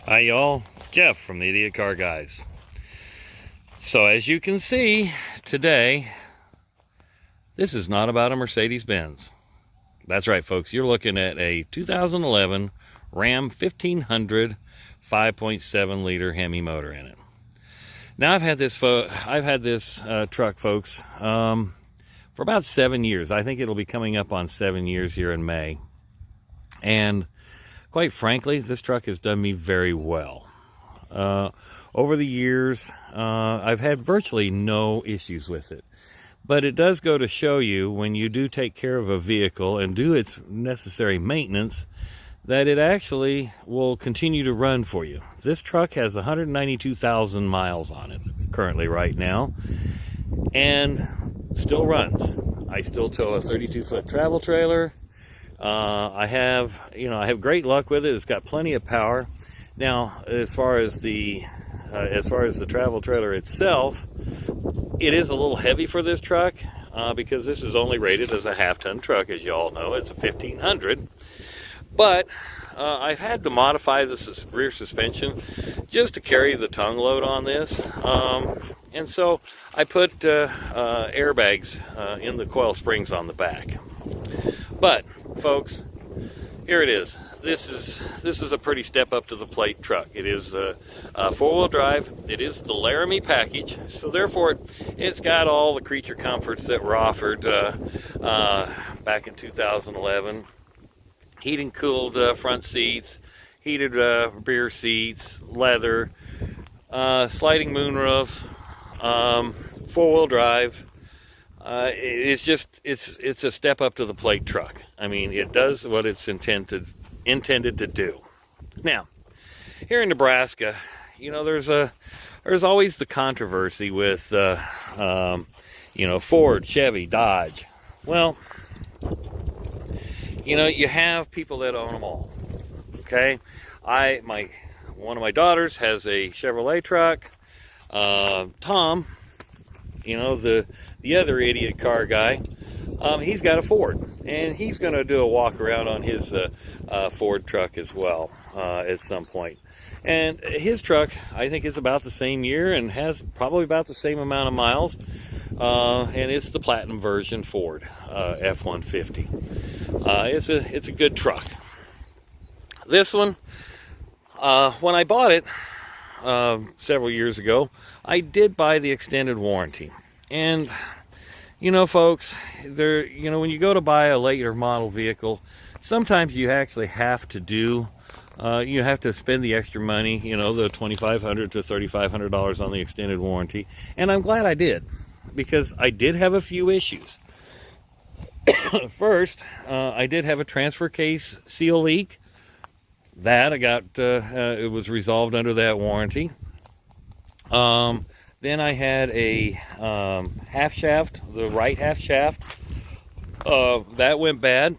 Hi y'all, Jeff from the Idiot Car Guys. So as you can see today, this is not about a Mercedes-Benz. That's right folks, you're looking at a 2011 Ram 1500 5.7 liter Hemi motor in it. Now I've had this truck, folks, for about 7 years. I think it'll be coming up on 7 years here in May. And quite frankly, this truck has done me very well. Over the years, I've had virtually no issues with it. But it does go to show you, when you do take care of a vehicle and do its necessary maintenance, that it actually will continue to run for you. This truck has 192,000 miles on it currently right now, and still runs. I still tow a 32-foot travel trailer. I have great luck with it. It's got plenty of power. Now, as far as the travel trailer itself, it is a little heavy for this truck because this is only rated as a half-ton truck, as you all know. It's a 1500, but I've had to modify the rear suspension just to carry the tongue load on this, and so I put airbags in the coil springs on the back. But folks, here it is. This is a pretty step up to the plate truck. It is a four-wheel drive. It is the Laramie package, so therefore it's got all the creature comforts that were offered back in 2011. Heated and cooled front seats, heated rear seats, leather, sliding moonroof, four-wheel drive. It's a step up to the plate truck. I mean, it does what it's intended to do. Now, here in Nebraska, you know, there's always the controversy with Ford, Chevy, Dodge. Well, you know, you have people that own them all. Okay, one of my daughters has a Chevrolet truck. Tom, you know, the other idiot car guy, he's got a Ford, and he's going to do a walk around on his Ford truck as well at some point. And his truck, I think, is about the same year and has probably about the same amount of miles, and it's the Platinum version Ford F-150. It's a good truck. This one, when I bought it several years ago, I did buy the extended warranty. And you know, folks, when you go to buy a later model vehicle, sometimes you actually have to you have to spend the extra money, you know, the $2,500 to $3,500 on the extended warranty. And I'm glad I did, because I did have a few issues. First, I did have a transfer case seal leak. That I got, it was resolved under that warranty. Then I had a half shaft, the right half shaft, that went bad.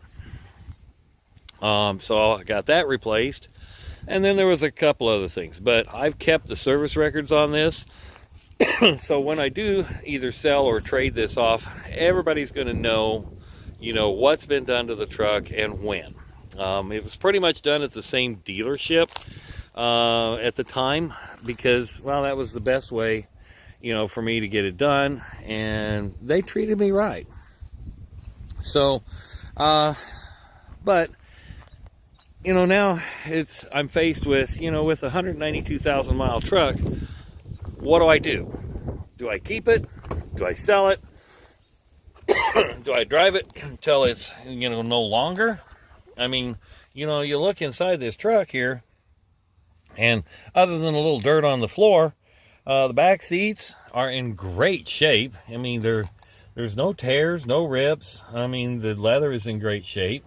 So I got that replaced. And then there was a couple other things, but I've kept the service records on this. So when I do either sell or trade this off, everybody's going to know, you know, what's been done to the truck and when. It was pretty much done at the same dealership at the time, because, well, that was the best way, you know, for me to get it done, and they treated me right. So, but, you know, now I'm faced with, you know, with a 192,000 mile truck. What do? Do I keep it? Do I sell it? Do I drive it until it's, you know, no longer? I mean, you know, you look inside this truck here, and other than a little dirt on the floor, the back seats are in great shape. I mean, there's no tears, no rips. I mean, the leather is in great shape.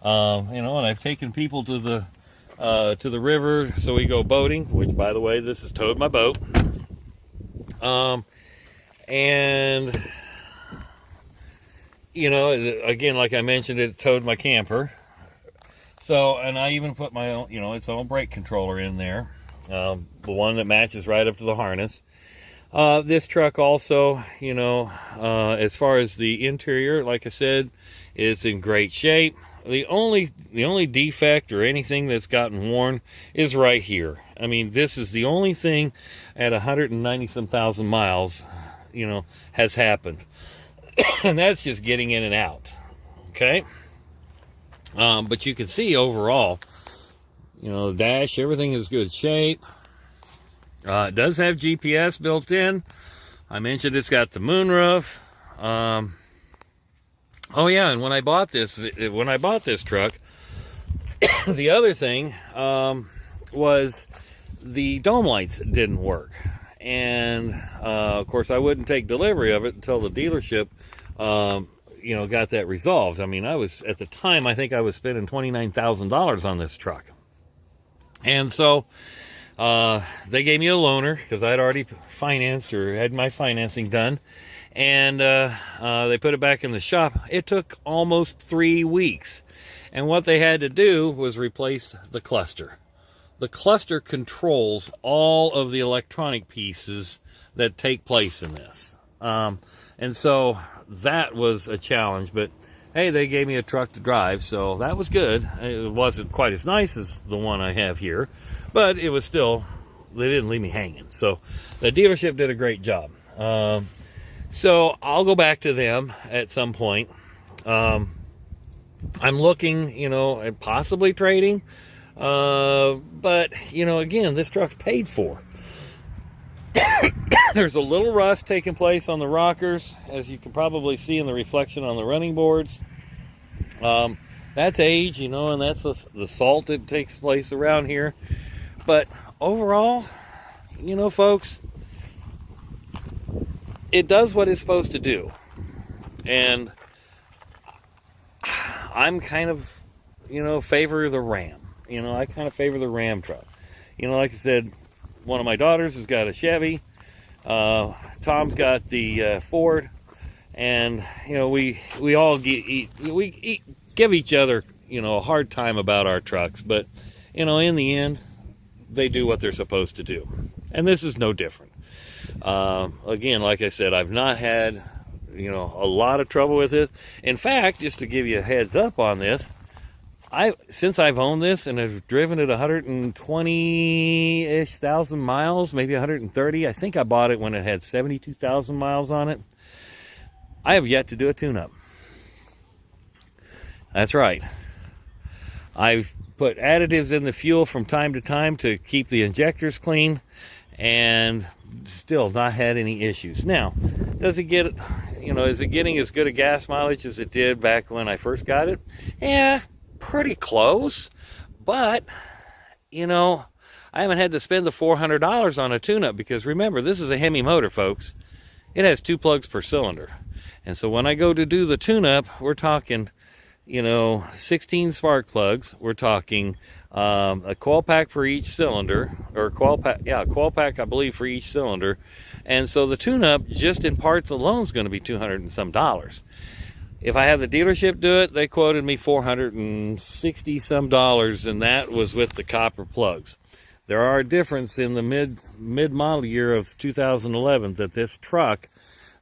You know, and I've taken people to the river, so we go boating, which, by the way, this has towed my boat. And, you know, again, like I mentioned, it towed my camper. So, and I even put my own, you know, its own brake controller in there. The one that matches right up to the harness. This truck also, you know, as far as the interior, like I said, it's in great shape. the only defect or anything that's gotten worn is right here. I mean, this is the only thing at 190 some thousand miles, you know, has happened. And that's just getting in and out. Okay. But you can see overall, you know, the dash, everything is good shape. It does have GPS built in. I mentioned it's got the moonroof. Oh yeah, and when I bought this truck, the other thing was the dome lights didn't work, and of course I wouldn't take delivery of it until the dealership, you know, got that resolved. I mean, I was at the time, I think I was spending $29,000 on this truck, and so they gave me a loaner because I'd already financed or had my financing done. And they put it back in the shop. It took almost 3 weeks. And what they had to do was replace the cluster. The cluster controls all of the electronic pieces that take place in this. And so that was a challenge. But hey, they gave me a truck to drive, so that was good. It wasn't quite as nice as the one I have here, but it was still, they didn't leave me hanging. So the dealership did a great job. So I'll go back to them at some point. I'm looking, you know, at possibly trading. But, you know, again, this truck's paid for. There's a little rust taking place on the rockers, as you can probably see in the reflection on the running boards. That's age, you know, and that's the salt that takes place around here. But overall, you know, folks, it does what it's supposed to do. And I'm kind of, you know, favor the Ram. You know, I kind of favor the Ram truck. You know, like I said, one of my daughters has got a Chevy. Tom's got the Ford. And, you know, we all give each other, you know, a hard time about our trucks. But, you know, in the end, they do what they're supposed to do. And this is no different. Again, like I said, I've not had, you know, a lot of trouble with it. In fact, just to give you a heads up on this, since I've owned this and have driven it 120-ish thousand miles, maybe 130, I think I bought it when it had 72,000 miles on it. I have yet to do a tune-up. That's right. I've put additives in the fuel from time to time to keep the injectors clean, and still not had any issues. Now, does it get, you know, is it getting as good a gas mileage as it did back when I first got it? Yeah, pretty close. But, you know, I haven't had to spend the $400 on a tune-up, because remember, this is a Hemi motor, folks. It has 2 plugs per cylinder. And so when I go to do the tune-up, we're talking, you know, 16 spark plugs. We're talking a coil pack for each cylinder, or coil pack, I believe, for each cylinder. And so the tune-up, just in parts alone, is going to be $200 and some. If I have the dealership do it, they quoted me $460 some, and that was with the copper plugs. There are a difference in the mid-model year of 2011 that this truck,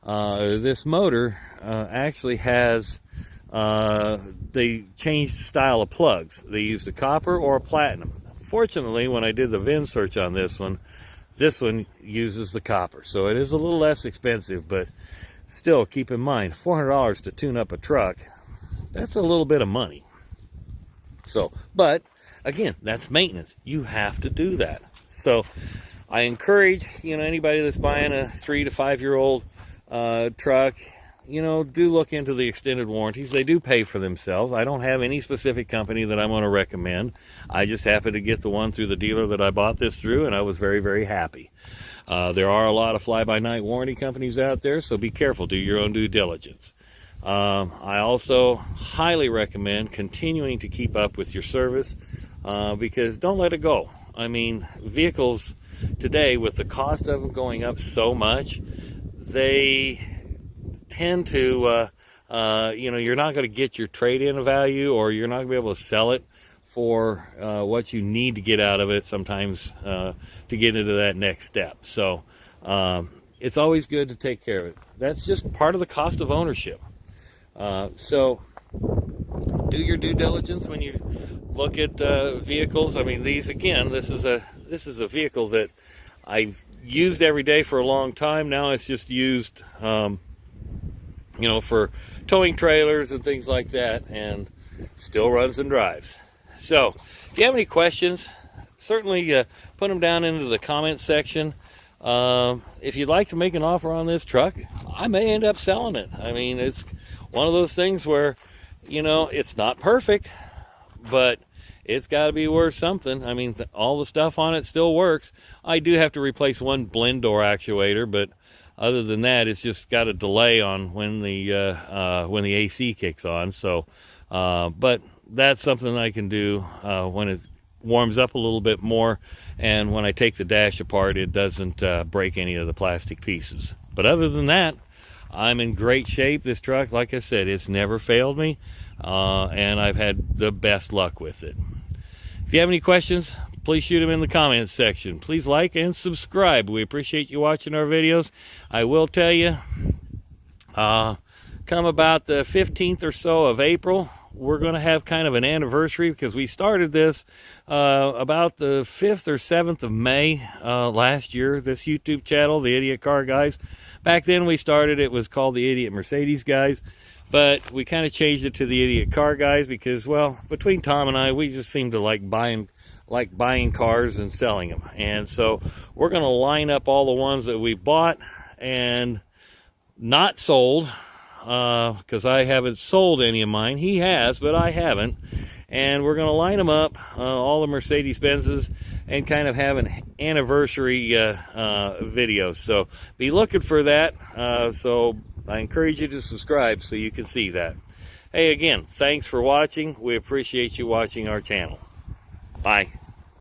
this motor, actually has. They changed style of plugs. They used a copper or a platinum. Fortunately, when I did the VIN search on this one uses the copper. So it is a little less expensive, but still keep in mind, $400 to tune up a truck, that's a little bit of money. So, but again, that's maintenance. You have to do that. So I encourage, you know, anybody that's buying a 3 to 5 year old truck, you know, do look into the extended warranties. They do pay for themselves. I don't have any specific company that I'm going to recommend. I just happened to get the one through the dealer that I bought this through, and I was very, very happy. There are a lot of fly-by-night warranty companies out there, so be careful. Do your own due diligence. I also highly recommend continuing to keep up with your service, because don't let it go. I mean, vehicles today, with the cost of them going up so much, they tend to, you know, you're not going to get your trade-in value, or you're not going to be able to sell it for what you need to get out of it sometimes to get into that next step. So it's always good to take care of it. That's just part of the cost of ownership. So do your due diligence when you look at vehicles. I mean, these, again, this is a vehicle that I've used every day for a long time. Now it's just used, you know, for towing trailers and things like that, and still runs and drives. So if you have any questions, certainly put them down into the comments section. If you'd like to make an offer on this truck, I may end up selling it. I mean, it's one of those things where, you know, it's not perfect, but it's got to be worth something. I mean, all the stuff on it still works. I do have to replace one blend door actuator, but other than that, it's just got a delay on when the AC kicks on. So, but that's something I can do when it warms up a little bit more, and when I take the dash apart, it doesn't break any of the plastic pieces. But other than that, I'm in great shape. This truck, like I said, it's never failed me, and I've had the best luck with it. If you have any questions, please shoot them in the comments section. Please like and subscribe. We appreciate you watching our videos. I will tell you, come about the 15th or so of April, we're going to have kind of an anniversary, because we started this about the 5th or 7th of May last year, this YouTube channel, The Idiot Car Guys. Back then we started, it was called The Idiot Mercedes Guys, but we kind of changed it to The Idiot Car Guys because, well, between Tom and I, we just seem to like buying cars and selling them. And so we're going to line up all the ones that we bought and not sold, because I haven't sold any of mine. He has, but I haven't. And we're going to line them up, all the Mercedes-Benzes, and kind of have an anniversary video. So be looking for that. So I encourage you to subscribe so you can see that. Hey, again, thanks for watching. We appreciate you watching our channel. Bye.